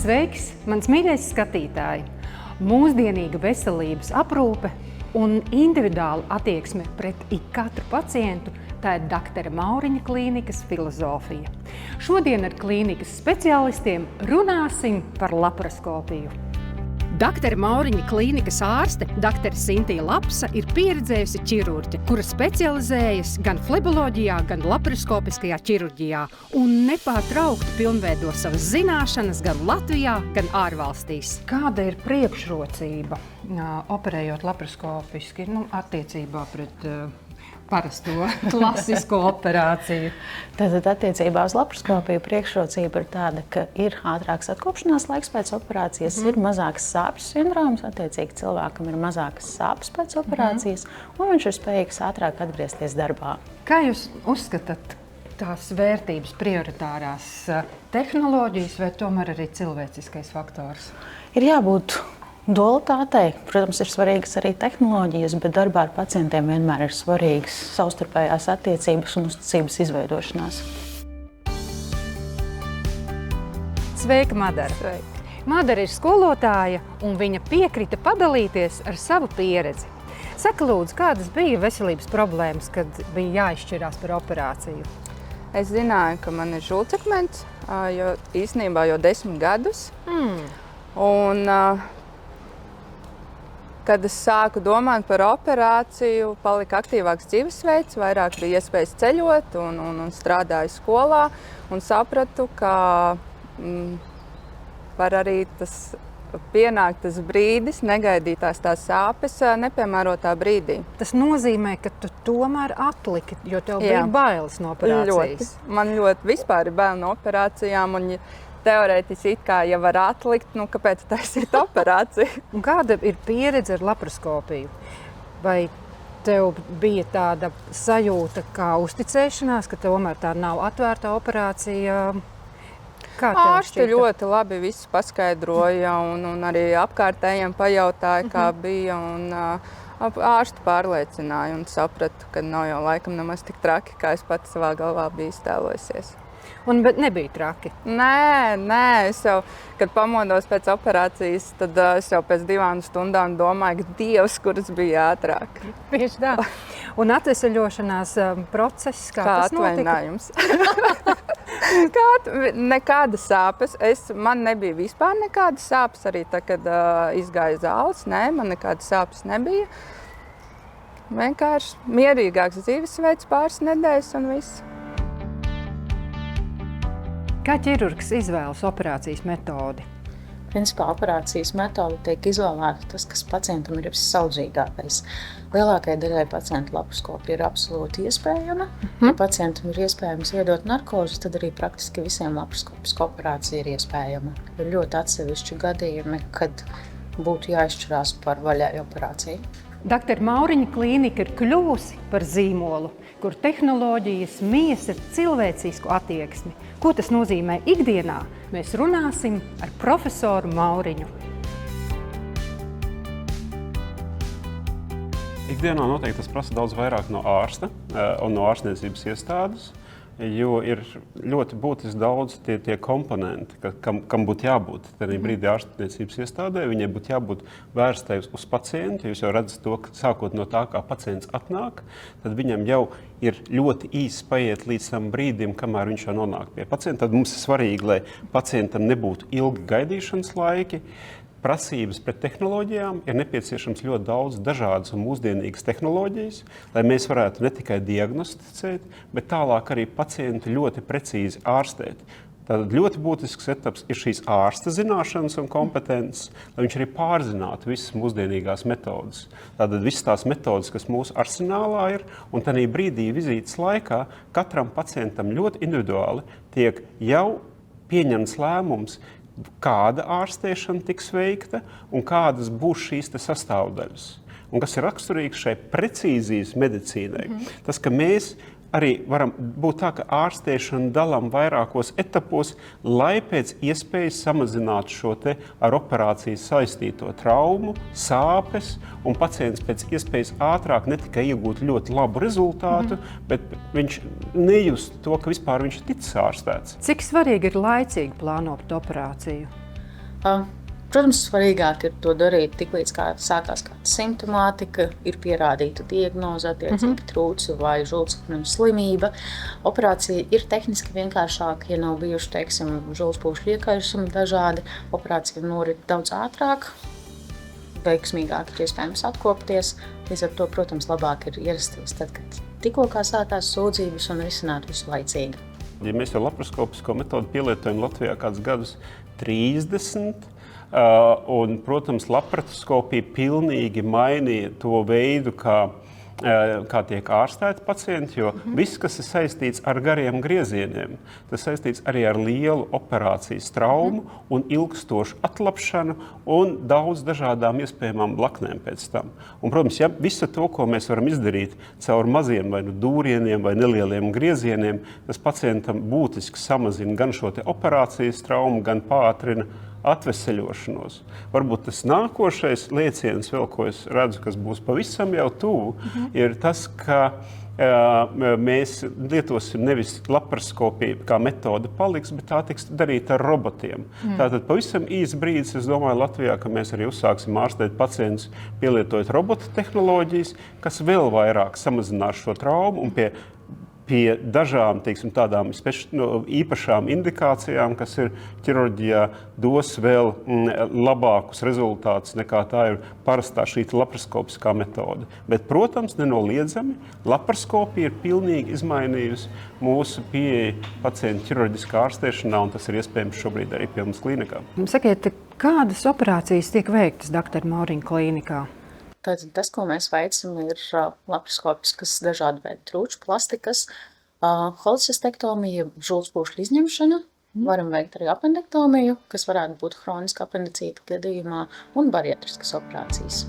Sveiks, mans mīļais skatītāji! Mūsdienīga veselības aprūpe un individuāla attieksme pret ikatru pacientu – tā ir Dr. Mauriņa klīnikas filozofija. Šodien ar klīnikas speciālistiem runāsim par laparoskopiju. Dr. Mauriņa klīnikas ārste Dr. Sintija Lapsa ir pieredzējusi ķirurģe, kura specializējas gan fleboloģijā, gan laparoskopiskajā ķirurģijā un nepārtraukti pilnveido savas zināšanas gan Latvijā, gan ārvalstīs. Kāda ir priekšrocība operējot laparoskopiski, attiecībā pret parasto klasisko operāciju? Tātad attiecībā uz laparoskopiju priekšrocība ir tāda, ka ir ātrāks atkopšanās laiks pēc operācijas, ir mazāks sāpju sindroms, attiecīgi cilvēkam ir mazākas sāpes pēc operācijas, un viņš ir spējīgs ātrāk atgriezties darbā. Kā jūs uzskatāt tās vērtības prioritārās tehnoloģijas vai tomēr arī cilvēciskais faktors? Ir jābūt dualitātei. Protams, ir svarīgas arī tehnoloģijas, bet darbā ar pacientiem vienmēr ir svarīgas savstarpējās attiecības un uzticības izveidošanās. Sveika, Madara! Sveika. Madara ir skolotāja un viņa piekrita padalīties ar savu pieredzi. Saka, lūdzu, kādas bija veselības problēmas, kad bija jāizšķirās par operāciju? Es zināju, ka man ir žultsakmens, īstenībā jau 10 gadus. Un, kad es sāku domāt par operāciju, palika aktīvāks dzīvesveids, vairāk bija iespējas ceļot un strādāju skolā un sapratu, ka var arī pienākt tas brīdis, negaidītās tās sāpes nepiemērotā brīdī. Tas nozīmē, ka tu tomēr atliki, jo tev bija bailes no operācijas. Man ļoti vispār ir bail no operācijām. Un teorētiski it kā, ja var atlikt, kāpēc taisīt operāciju? Un kāda ir pieredze ar laparoskopiju? Vai tev bija tāda sajūta kā uzticēšanās, ka tomēr tā nav atvērta operācija? Ārsti ļoti labi visu paskaidroja un arī apkārtējiem pajautāja, kā bija. Ārsti pārliecināja un sapratu, ka nav jau laikam nemaz tik traki, kā es pati savā galvā biju iztēlojusies. Bet nebija traki? Nē. Es jau, kad pamodos pēc operācijas, tad es jau pēc 2 stundām domāju, ka Dievs, kuras bija ātrāk. Tieši tā. Un atveseļošanās process, kā tas atvainājums. Nekādas sāpes. Man nebija vispār nekādas sāpes, arī tā, kad izgāja zāles. Nē, man nekādas sāpes nebija. Vienkārši mierīgāks dzīvesveids, pāris nedēļas un viss. Kā ķirurgs izvēlas operācijas metodi? Principā operācijas metode tiek izvēlēta tas, kas pacientam ir visaudzīgākais. Lielākajai daļai pacientu laparoskopija ir absolūti iespējama. Ja pacientam ir iespējams iedot narkozi, tad arī praktiski visiem laparoskopiska operācija ir iespējama. Ir ļoti atsevišķi gadījumi, kad būtu jāizšķirās par vaļēju operāciju. Dr. Mauriņa klīnika ir kļuvusi par zīmolu, kur tehnoloģijas mijas ir cilvēcisku attieksmi. Ko tas nozīmē ikdienā? Mēs runāsim ar profesoru Mauriņu. Ikdienā noteikti tas prasa daudz vairāk no ārsta un no ārstniecības iestādes, jo ir ļoti būtiski daudz tie komponenti, kam būtu jābūt. Tad brīdī ārstniecības iestādē viņai būtu jābūt vērstai uz pacientu. Jūs jau redzat to, ka sākot no tā, kā pacients atnāk, tad viņam jau ir ļoti īsi paiet līdz tam brīdim, kamēr viņš jau nonāk pie pacienta. Tad mums ir svarīgi, lai pacientam nebūtu ilgi gaidīšanas laiki. Prasības pret tehnoloģijām ir nepieciešams ļoti daudz dažādas un mūsdienīgas tehnoloģijas, lai mēs varētu ne tikai diagnosticēt, bet tālāk arī pacientu ļoti precīzi ārstēt. Tātad ļoti būtisks etaps ir šīs ārsta zināšanas un kompetences, lai viņš arī pārzinātu visas mūsdienīgās metodas. Tātad visas tās metodas, kas mūsu arsenālā ir, un tādā brīdī vizītes laikā katram pacientam ļoti individuāli tiek jau pieņemts lēmums, kāda ārstēšana tiks veikta un kādas būs šīs sastāvdaļas. Un kas ir raksturīgs šai precīzijas medicīnai, tas, ka mēs arī varam būt tā, ka ārstēšanu dalām vairākos etapos, lai pēc iespējas samazinātu šo ar operācijas saistīto traumu, sāpes, un pacients pēc iespējas ātrāk ne tikai iegūt ļoti labu rezultātu, bet viņš nejust to, ka vispār viņš ir ticis ārstēts. Cik svarīgi ir laicīgi plānot operāciju? Protams, svarīgāk ir to darīt tiklīdz kā sākās kāda simptomātika, ir pierādīta diagnoze, attiecīgi trūce vai žultspūžu slimība. Operācija ir tehniski vienkāršāka, ja nav bijuši, teiksim, žultspūžu iekaisumi dažādi. Operācija norit daudz ātrāk, veiksmīgāk ir iespējams atkopties. Līdz ar to, protams, labāk ir ierasties tad, kad tikko kā sākās sūdzības un risināt visu laicīgi. Ja mēs jau laparoskopisko metodu pielietojam Latvijā kādus gadus 30, un, protams, laparoskopija pilnīgi mainīja to veidu, kā tiek ārstēti pacienti, jo viss, kas ir saistīts ar gariem griezieniem, tas saistīts arī ar lielu operācijas traumu un ilgstošu atlapšanu un daudz dažādām iespējamām blaknēm pēc tam. Un, protams, ja visu to, ko mēs varam izdarīt caur maziem vai nu dūrieniem vai nelieliem griezieniem, tas pacientam būtiski samazina gan šo te operācijas traumu, gan pātrina atveseļošanos. Varbūt tas nākošais lieciens vēl, ko es redzu, kas būs pavisam jau tuvu, ir tas, ka mēs lietosim nevis laparoskopiju kā metode paliks, bet tā tiks darīta ar robotiem. Tātad pavisam īsts brīdis, es domāju, Latvijā, ka mēs arī uzsāksim ārstēt pacientus pielietojot robotu tehnoloģijas, kas vēl vairāk samazinās šo traumu un pie dažām, teiksim, tādām īpašām indikācijām, kas ir ķirurģijā, dos vēl labākus rezultātus nekā tā ir parastā šī laparoskopiskā metode. Bet, protams, nenoliedzami, laparoskopija ir pilnīgi izmainījusi mūsu pieeju pacientu ķirurģiskā ārstēšanā, un tas ir iespējams šobrīd arī pie mums klīnikā. Sakiet, kādas operācijas tiek veiktas Dr. Mauriņa klīnikā? Tātad tas, ko mēs veicam, ir laparoskopiskas dažādu veidu trūču plastikas, holecistektomija, žultspūžu izņemšana, varam veikt arī appendektomiju, kas varētu būt hroniska apendicīta gadījumā, un bariatriskas operācijas.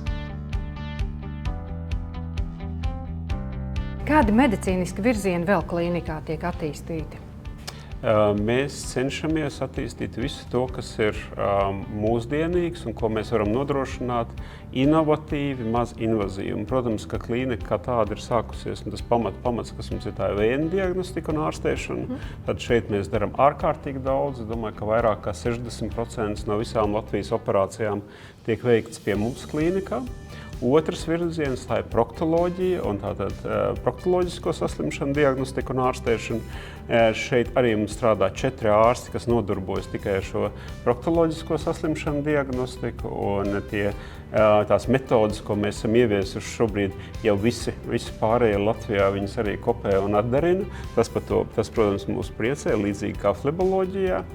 Kādi medicīniski virzieni vēl klīnikā tiek attīstīti? Mēs cenšamies attīstīt visu to, kas ir mūsdienīgs un ko mēs varam nodrošināt inovatīvi, maz invazīvi. Un, protams, ka klīnika kā tāda ir sākusies, un tas pamats, kas mums ir tā vēja diagnostika un ārstēšana, tad šeit mēs darām ārkārtīgi daudz. Es domāju, ka vairāk kā 60% no visām Latvijas operācijām tiek veikts pie mums klīnikā. Otrs virziens, tā ir proktoloģija un tātad proktoloģisko saslimšanu diagnostika un ārstēšana. Šeit arī mums strādā 4 ārsti, kas nodarbojas tikai ar šo proktoloģisko saslimšanu diagnostiku, un tās metodas, ko mēs esam ieviesuši šobrīd, jau visi pārējie Latvijā viņas arī kopē un atdarina. Tas, protams, mūs priecē, līdzīgi kā fleboloģijā.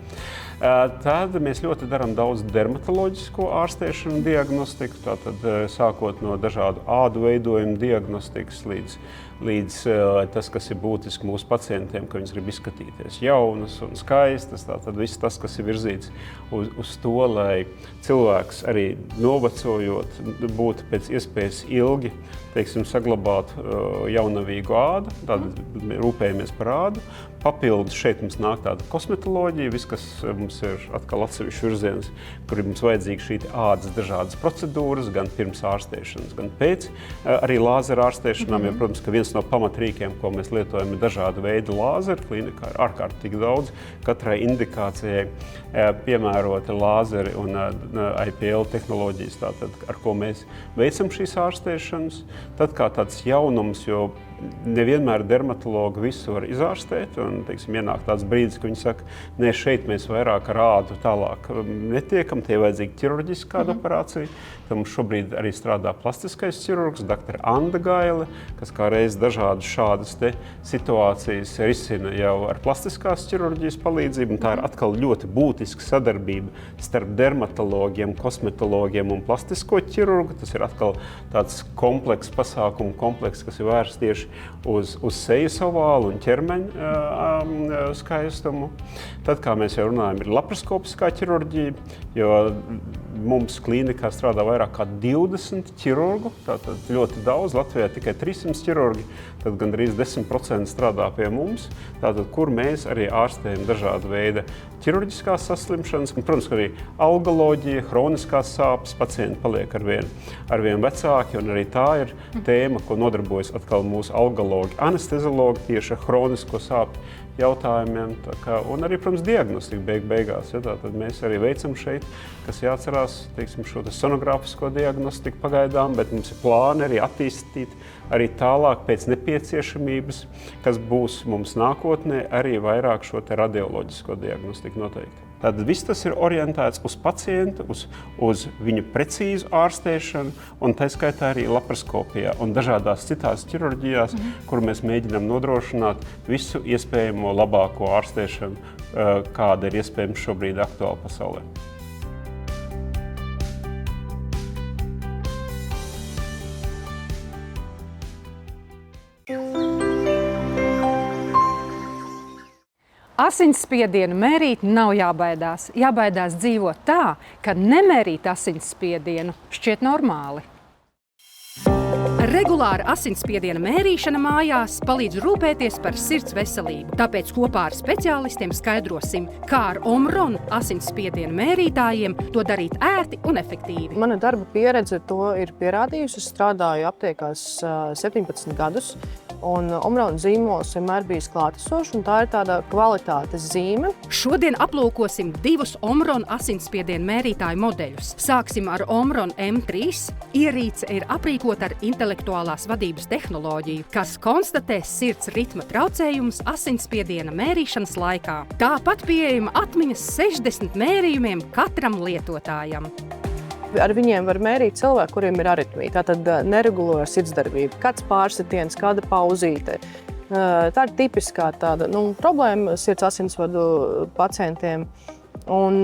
Tad mēs ļoti darām daudz dermatoloģisko ārstēšanu diagnostiku, tātad sākot no dažādu ādu veidojumu diagnostikas līdz tas, kas ir būtiski mūsu pacientiem, ka viņas grib izskatīties jaunas un skaistas. Tātad viss tas, kas ir virzīts uz to, lai cilvēks arī novecojot būtu pēc iespējas ilgi, teiksim, saglabāt jaunavīgu ādu, tad rūpējamies par ādu. Papildus šeit mums nāk tāda kosmetoloģija, viss, kas mums ir atkal atsevišķs virziens, kur ir mums vajadzīga šī ādas dažādas procedūras, gan pirms ārstēšanas, gan pēc arī lāzera ārstēšanām, jo, protams, ka viens no pamatrīkiem, ko mēs lietojam, ir dažāda veida lāzeri. Klīnikā ir ārkārtīgi daudz, katrai indikācijai piemēroti lāzeri un IPL tehnoloģijas, tātad, ar ko mēs veicam šīs ārstēšanas. Tad kā tāds jaunums, jo nevienmēr dermatologi visu var izārstēt, un, teiksim, ienāk tāds brīdis, ka viņi saka, ne, šeit mēs vairāk ar ādu tālāk netiekam, tie vajadzīga ķirurģiska kāda operācija. Tad mums šobrīd arī strādā plastiskais ķirurgs, Dr. Anda Gaile, kas kā reiz dažādas šādas te situācijas risina jau ar plastiskās ķirurģijas palīdzību, un tā ir atkal ļoti būtiska sadarbība starp dermatologiem, kosmetologiem un plastisko ķirurgu. Tas ir atkal tāds komplekss pasākumu komplekss, kas ir vērsts tieši uz sejas ovālu un ķermeņa skaistumu. Tad, kā mēs jau runājam, ir laparoskopiskā ķirurģija, jo mums klīnikā strādā vairāk kā 20 ķirurgu, tātad ļoti daudz, Latvijā tikai 300 ķirurgi, tad gandrīz 10% strādā pie mums, tātad, kur mēs arī ārstējam dažādu veidu ķirurģiskās saslimšanas, un, protams, arī algoloģija, hroniskās sāpes, pacienti paliek arvien vecāki, un arī tā ir tēma, ko nodarbojas atkal mūsu algologi, anesteziologi tieši ar hronisko sāpju jautājumiem, un arī, protams, diagnostika beigās. Ja, tātad mēs arī veicam šeit, kas jāatcerās, teiksim, šo sonogrāfisko diagnostiku pagaidām, bet mums ir plāni arī attīstīt arī tālāk pēc nepieciešamības, kas būs mums nākotnē, arī vairāk šo te radioloģisko diagnostiku noteikti. Tad viss tas ir orientēts uz pacientu, uz viņu precīzu ārstēšanu, un tā skaitā arī laparoskopijā un dažādās citās ķirurģijās, kur mēs mēģinām nodrošināt visu iespējamo labāko ārstēšanu, kāda ir iespējams šobrīd aktuāla pasaulē. Asinsspiedienu mērīt nav jābaidās. Jābaidās dzīvot tā, ka nemērīt asinsspiedienu šķiet normāli. Regulāra asinsspiediena mērīšana mājās palīdz rūpēties par sirds veselību. Tāpēc kopā ar speciālistiem skaidrosim, kā ar Omron asinsspiedienu mērītājiem to darīt ērti un efektīvi. Mana darba pieredze to ir pierādījusi. Es strādāju aptiekās 17 gadus. Un Omron zīmols vienmēr bijis klātesošs, un tā ir tāda kvalitātes zīme. Šodien aplūkosim 2 Omron asinsspiedienu mērītāju modeļus. Sāksim ar Omron M3. Ierīce ir aprīkota ar intelektuālās vadības tehnoloģiju, kas konstatē sirds ritma traucējumus asinsspiediena mērīšanas laikā. Tāpat pieejama atmiņas 60 mērījumiem katram lietotājam. Ar viņiem var mērīt cilvēku, kuriem ir aritmija, tātad neregulāra sirdsdarbība, kāds pārsitiens, kāda pauzīte. Tā ir tipiskā tāda problēma sirds asinsvadu pacientiem. Un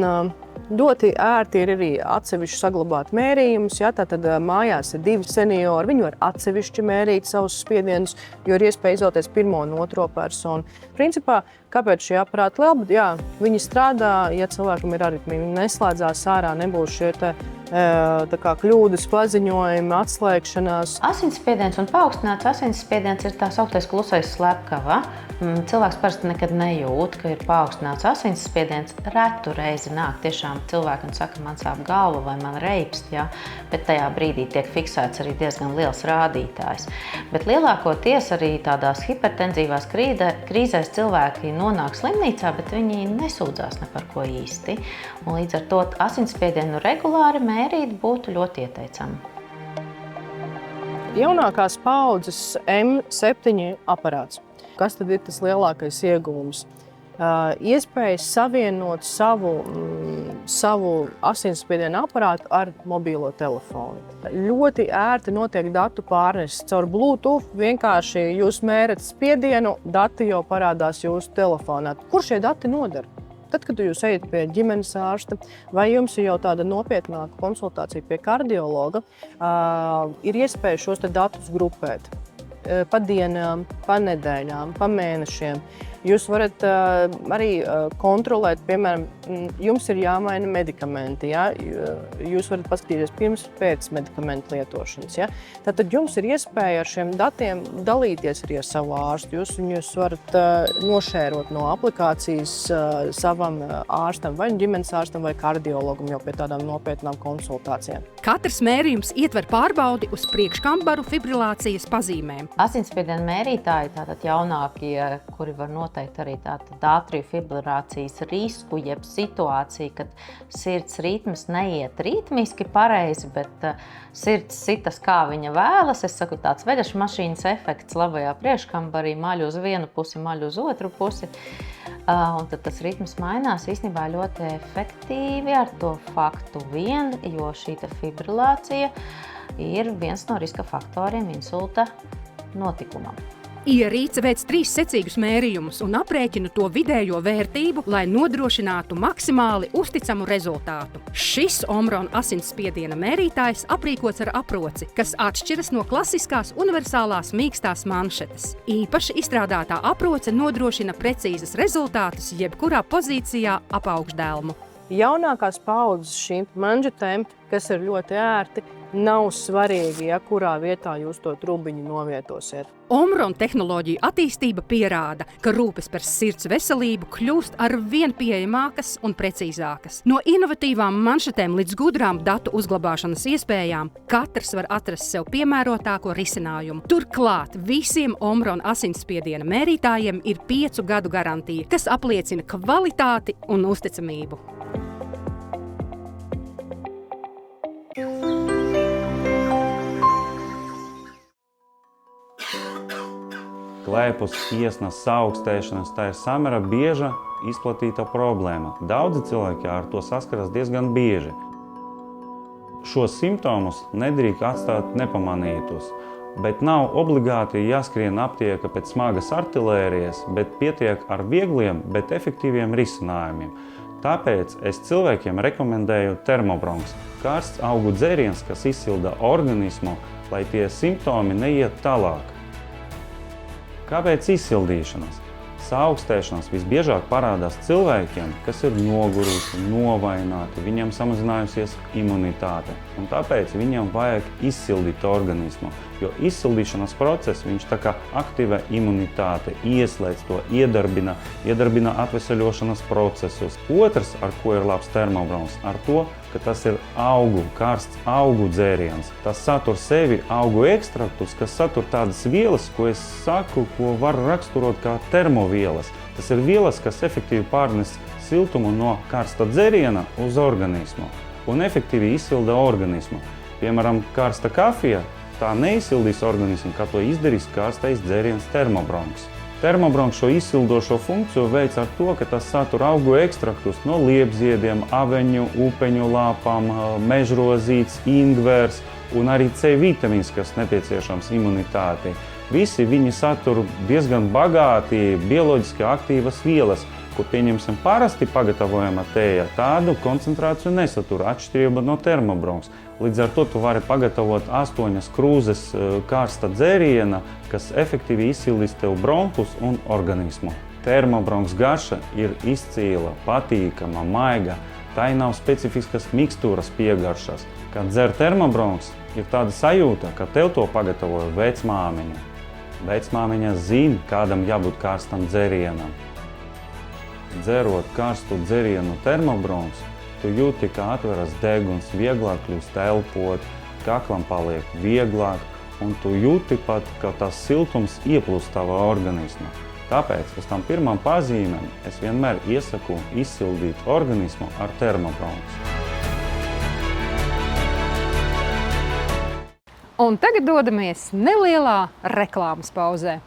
ļoti ērti ir arī atsevišķi saglabāt mērījumus. Ja, tātad mājās ir 2 seniori, viņi var atsevišķi mērīt savus spiedienus, jo ir iespēja izvēlēties pirmo un otro personu. Principā, kāpēc šie aparāti labi? Jā, viņi strādā, ja cilvēkam ir aritmija, viņi neslēdzās ārā, nebūs šie kļūdas paziņojumi, atslēgšanās. Asinsspiediens un paaugstināts asinsspiediens ir tā sauktais klusais slepkava. Cilvēks parasti nekad nejūt, ka ir paaugstināts asinsspiediens. Retu reizi nāk tiešām cilvēki un saka, man sāp galva vai man reibst, ja? Bet tajā brīdī tiek fiksēts arī diezgan liels rādītājs. Bet lielākoties arī tādās hipertenzīvās krīzēs cilvēki nonāk slimnīcā, bet viņi nesūdzās ne par ko īsti. Un līdz ar to asinsspiedienu regulāri mērīt būtu ļoti ieteicami. Jaunākās paaudzes M7 aparāts. Kas tad ir tas lielākais ieguvums? Iespējas savienot savu asinsspiedienu aparātu ar mobilo telefonu. Ļoti ērti notiek datu pārneses caur Bluetooth. Vienkārši jūs mērat spiedienu, dati jau parādās jūsu telefonā. Kur šie dati noder? Tad, kad jūs ejat pie ģimenes ārsta vai jums ir jau tāda nopietnāka konsultācija pie kardiologa, ir iespēja šos datus grupēt pa dienām, pa nedēļām, pa mēnešiem. Jūs varat arī kontrolēt, piemēram, jums ir jāmaina medikamenti, ja? Jūs varat paskatīties pirms pēc medikamentu lietošanas. Ja? Tātad jums ir iespēja ar šiem datiem dalīties arī ar savu ārstu. Jūs viņus varat nošērot no aplikācijas savam ārstam, vai ģimenes ārstam, vai kardiologam jau pie tādām nopietnām konsultācijām. Katrs mērījums ietver pārbaudi uz priekškambaru fibrilācijas pazīmēm. Asinsspiedienu mērītāji, tātad jaunākie, kuri var noteikt arī tātad ātriju fibrilācijas risku, jeb situāciju, kad sirds ritms neiet ritmiski pareizi, bet sirds sitas kā viņa vēlas. Es saku, tāds veļas mašīnas efekts labajā priekškambarī, maļ uz vienu pusi, maļ uz otru pusi. Un tad tas ritms mainās īstenībā ļoti efektīvi ar to faktu vien, jo šī fibrilācija ir viens no riska faktoriem insulta notikumam. Ierīce veic 3 secīgus mērījumus un aprēķina to vidējo vērtību, lai nodrošinātu maksimāli uzticamu rezultātu. Šis Omron asinsspiediena mērītājs aprīkots ar aproci, kas atšķiras no klasiskās universālās mīkstās manšetes. Īpaši izstrādātā aproce nodrošina precīzas rezultātus jebkurā pozīcijā ap augšdelmu. Jaunākās paaudzes šīm manžetēm, kas ir ļoti ērti, nav svarīgi, ja kurā vietā jūs to trumbiņu novietosiet. Omron tehnoloģiju attīstība pierāda, ka rūpes par sirds veselību kļūst ar vien pieejamākas un precīzākas. No inovatīvām manšetēm līdz gudrām datu uzglabāšanas iespējām, katrs var atrast sev piemērotāko risinājumu. Turklāt visiem Omron asinsspiediena mērītājiem ir 5 gadu garantija, kas apliecina kvalitāti un uzticamību. Klēpus, iesnas, saaugstēšanas, tā ir samērā bieža izplatīta problēma. Daudzi cilvēki ar to saskaras diezgan bieži. Šos simptomus nedrīkst atstāt nepamanītus, bet nav obligāti jāskrien aptieka pēc smagas artilērijas, bet pietiek ar viegliem, bet efektīviem risinājumiem. Tāpēc es cilvēkiem rekomendēju Thermobronx, karsts augu dzēriens, kas izsilda organismu, lai tie simptomi neiet tālāk. Kāpēc izsildīšanas? Saaugstēšanās visbiežāk parādās cilvēkiem, kas ir noguruši, novaināti, viņiem samazinājusies imunitāte, un tāpēc viņiem vajag izsildīt organismu, jo izsildīšanas process, viņš tā kā aktivē imunitāti, ieslēdz to, iedarbina atveseļošanas procesus. Otrs, ar ko ir labs Thermobronx, ar to, ka tas ir karsts augu dzēriens. Tas satur sevi augu ekstraktus, kas satur tādas vielas, ko es saku, ko var raksturot kā termovielas. Tas ir vielas, kas efektīvi pārnes siltumu no karsta dzēriena uz organismu un efektīvi izsilda organismu. Piemēram, karsta kafija, tā neizsildīs organismu, kā to izdarīs karstais dzēriens Thermobronx. Thermobronx šo izsildošo funkciju veic ar to, ka tas satur augu ekstraktus no liepziediem, aveņu, upeņu lāpām, mežrozītes, ingvers un arī C vitamīns, kas nepieciešams imunitātei. Visi viņi satur diezgan bagāti bioloģiski aktīvas vielas, ko pieņemsim parasti pagatavojama tēja, tādu koncentrāciju nesatur, atšķirība no Thermobronx. Līdz ar to tu vari pagatavot 8 krūzes karsta dzēriena, kas efektīvi izsildīs tev bronhus un organismu. Thermobronx garša ir izcīla, patīkama, maiga, tai nav specifiskas mikstūras piegaršas. Kad dzer Thermobronx, ir tāda sajūta, ka tev to pagatavoja vecmāmiņa. Vecmāmiņa zina, kādam jābūt karstam dzērienam. Dzerot karstu dzērienu Thermobronx, tu jūti, ka atveras deguns, vieglāk kļūst elpot, kaklam paliek vieglāk, un tu jūti pat, ka tas siltums ieplūst tavā organismā. Tāpēc uz tām pirmām pazīmēm es vienmēr iesaku izsildīt organismu ar Thermobronx. Un tagad dodamies nelielā reklāmas pauzē.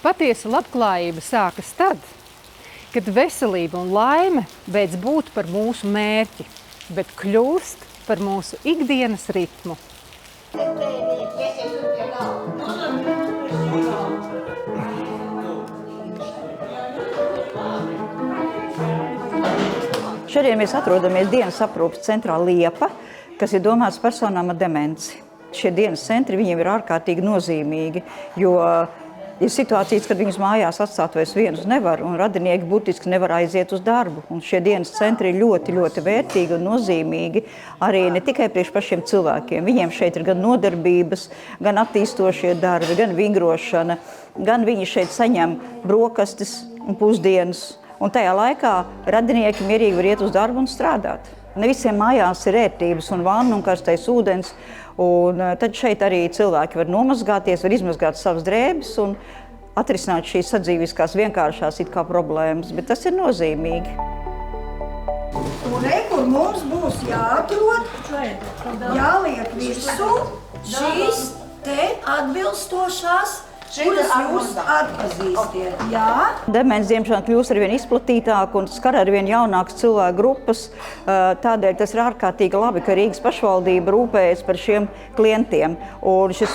Patiesa labklājība sākas tad, kad veselība un laime beidz būt par mūsu mērķi, bet kļūst par mūsu ikdienas ritmu. Šodien mēs atrodamies dienas aprūpes centrā Liepa, kas ir domāts personām ar demenci. Šie dienas centri viņiem ir ārkārtīgi nozīmīgi, jo ir situācijas, kad viņus mājās atstāt vairs vienus nevar, un radinieki būtiski nevar aiziet uz darbu. Un šie dienas centri ir ļoti, ļoti vērtīgi un nozīmīgi arī ne tikai priekš pašiem cilvēkiem. Viņiem šeit ir gan nodarbības, gan attīstošie darbi, gan vingrošana, gan viņi šeit saņem brokastis un pusdienas. Un tajā laikā radinieki mierīgi var iet uz darbu un strādāt. Ne visiem mājās ir ērtības un vanna un karstais ūdens, un tad šeit arī cilvēki var nomazgāties, var izmazgāt savas drēbes un atrisināt šīs sadzīviskās vienkāršās it kā problēmas, bet tas ir nozīmīgi. Un kur mums būs jāatrod, jāliek virsū šīs te atbilstošās, kuras jūs atpazīstiet, jā? Demence, diemžēl, kļūst arvien izplatītāk un skar arvien jaunākas cilvēku grupas. Tādēļ tas ir ārkārtīgi labi, ka Rīgas pašvaldība rūpējas par šiem klientiem. Un šis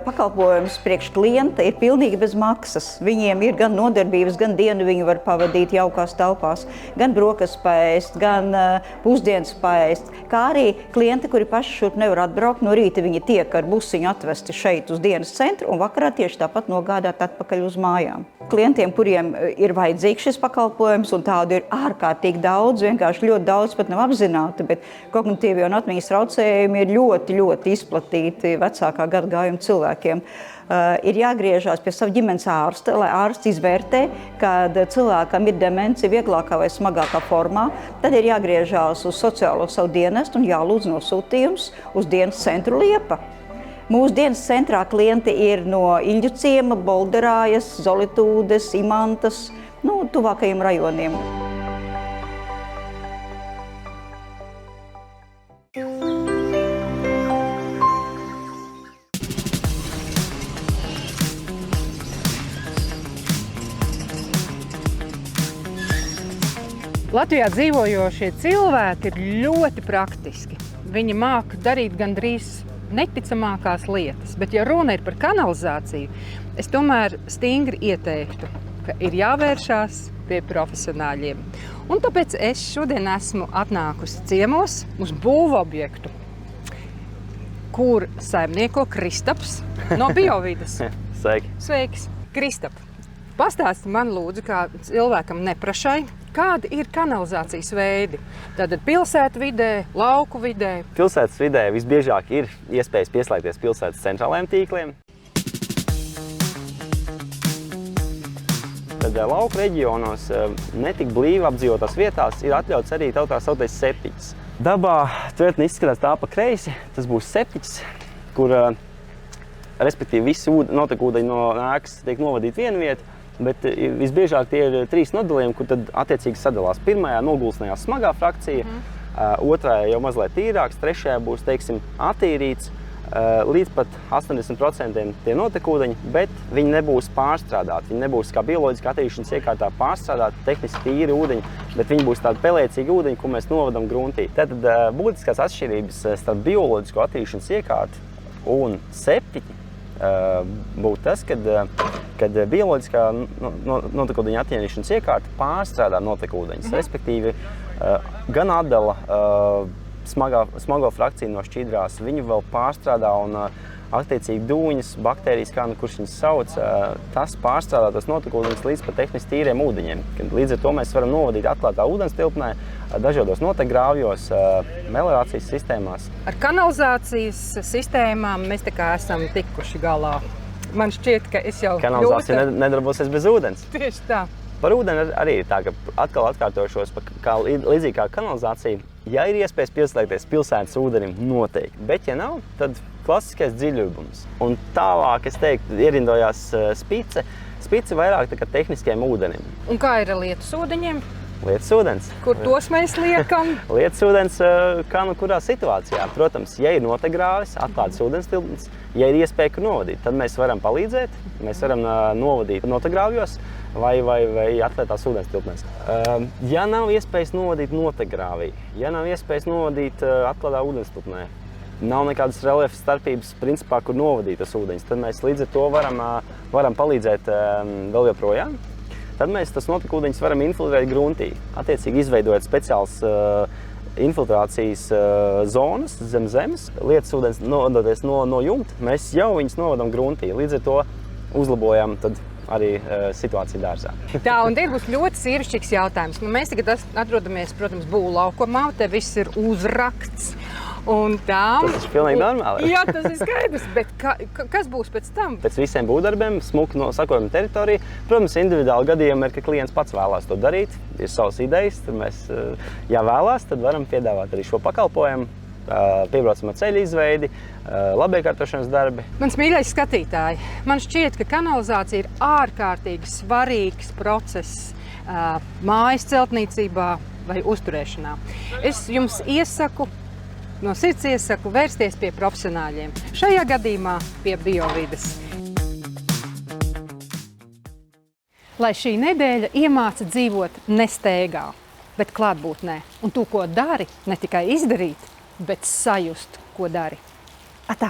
pakalpojums priekš klienta ir pilnīgi bez maksas. Viņiem ir gan nodarbības, gan dienu viņi var pavadīt jaukās telpās, gan brokas paēst, gan pusdienas paēst. Kā arī klienti, kuri paši šurp nevar atbraukt, no rīta viņi tiek ar busiņu atvesti šeit uz dienas centru un vakarā tieši tāpat tāpat nogādāt atpakaļ uz mājām. Klientiem, kuriem ir vajadzīgs šis pakalpojums, un tādu ir ārkārtīgi daudz, vienkārši ļoti daudz pat nav apzināti, bet kognitīvie un atmiņas traucējumi ir ļoti, ļoti izplatīti vecākā gadagājuma cilvēkiem. Ir jāgriežās pie sava ģimenes ārsta, lai ārsts izvērtē, kad cilvēkam ir demence vieglākā vai smagākā formā. Tad ir jāgriežās uz sociālo savu dienestu un jālūdz nosūtījums uz dienas centru Liepa. Mūsu dienas centrā klienti ir no Iļģuciema, Bolderājas, Zolitūdes, Imantas, tuvākajiem rajoniem. Latvijā dzīvojošie cilvēki ir ļoti praktiski. Viņi māca darīt gandrīz neticamākās lietas, bet ja runa ir par kanalizāciju, es tomēr stingri ieteiktu, ka ir jāvēršās pie profesionāļiem. Un tāpēc es šodien esmu atnākusi ciemos uz būvobjektu, kur saimnieko Kristaps no Biovides. Sveiki! Sveiks! Kristap, pastāsti man lūdzu, kā cilvēkam neprašai, kādi ir kanalizācijas veidi? Tātad pilsētvidē, lauku vidē? Pilsētas vidē visbiežāk ir iespējas pieslēgties pilsētas centrālajiem tīkliem. Tad lauku reģionos netik blīvi apdzīvotās vietās ir atļauts arī tautā sauktais septiķis. Dabā tvertne izskatās tā pa kreisi, tas būs septiķis, kur respektīvi visi notekūdeņi no ēkas tiek novadīti vienu vietu. Bet visbiežāk tie ir 3 nodalījumi, kur tad attiecīgi sadalās. Pirmajā nogulsnējās smagā frakcija, otrajā jau mazliet tīrāks, trešajā būs, teiksim, attīrīts līdz pat 80% tie notekūdeņi, bet viņi nebūs pārstrādāti. Viņi nebūs kā bioloģiski attīrīšanas iekārtā pārstrādāti, tehniski tīri ūdeņi, bet viņi būs tādi pelēcīgi ūdeņi, ko mēs novadam gruntī. Tātad būtiskās atšķirības starp bioloģisko attīrīšanas iekārtu un septiķi būtu tas, kad bioloģiskā notekūdeņa atjaunīšanas iekārta pārstrādā notekūdeņus, respektīvi gan atdala smago frakciju no šķidrās, viņi vēl pārstrādā un attiecīgi dūņas, baktērijas, kā kurš viņas sauc, tas pārstrādā tos notekūdeņus līdz pat tehniski tīriem ūdeņiem. Līdz ar to mēs varam novadīt atklātā ūdenstilpnē, dažādos notekgrāvjos, meliorācijas sistēmās. Ar kanalizācijas sistēmām mēs tā kā esam tikuši galā. Man šķiet, ka es jau Kanalizācija nedarbosies bez ūdens. Tieši tā. Par ūdeni arī ir tā, ka atkal atkārtošos, līdzīgi kā kanalizācija, ja ir iespējas pieslēgties pilsētas ūdenim, noteikti. Bet, ja nav, tad klasiskais dziļubums. Un tālāk, es teiktu, ierindojās spice. Spice vairāk tā kā tehniskiem ūdenim. Un kā ir ar lietus ūdeņiem? Lietus ūdens. Kur tos mēs liekam? Lietus ūdens, kā kurā situācijā. Protams, ja ir notekgrāvis, atklātas ūdenstilpnes, ja ir iespēja, kur novadīt, tad mēs varam palīdzēt. Mēs varam novadīt notekgrāvjos vai atklātās ūdenstilpnēs. Ja nav iespējas novadīt notekgrāvī, ja nav iespējas novadīt atklātā ūdenstilpnē, nav nekādas reliefa starpības, principā, kur novadīt tas ūdeņus, tad mēs līdz ar to varam palīdzēt vēl joprojām. Tad mēs tas notekūdeņus varam infiltrēt gruntī. Attiecīgi izveidojot speciāls infiltrācijas zonas zem zemes, lietus ūdens nodoties no jumta, mēs jau viņus novadam gruntī. Līdz ar to uzlabojam tad arī situāciju dārzā. Tā, un tie būs ļoti sīrišķīgs jautājums. Mēs tagad atrodamies, protams, būvlaukumā, te viss ir uzrakts. Tas ir pilnīgi normāli. Jā, tas ir skaidrs, bet kas būs pēc tam? Pēc visiem būvdarbiem, smuki sakojama teritorija. Protams, individuāli gadījumi ir, ka klients pats vēlās to darīt, ir savas idejas, tad mēs, ja vēlās, tad varam piedāvāt arī šo pakalpojumu, piebraucamā ceļa izveidi, labiekārtošanas darbi. Mans mīļais skatītāji, man šķiet, ka kanalizācija ir ārkārtīgi svarīgs process mājas celtniecībā vai uzturēšanā. Es jums no sirds iesaku vērsties pie profesionāļiem. Šajā gadījumā pie Biovides. Lai šī nedēļa iemāca dzīvot ne steigā, bet klātbūtnē. Un to, ko dari, ne tikai izdarīt, bet sajust, ko dari. Atā!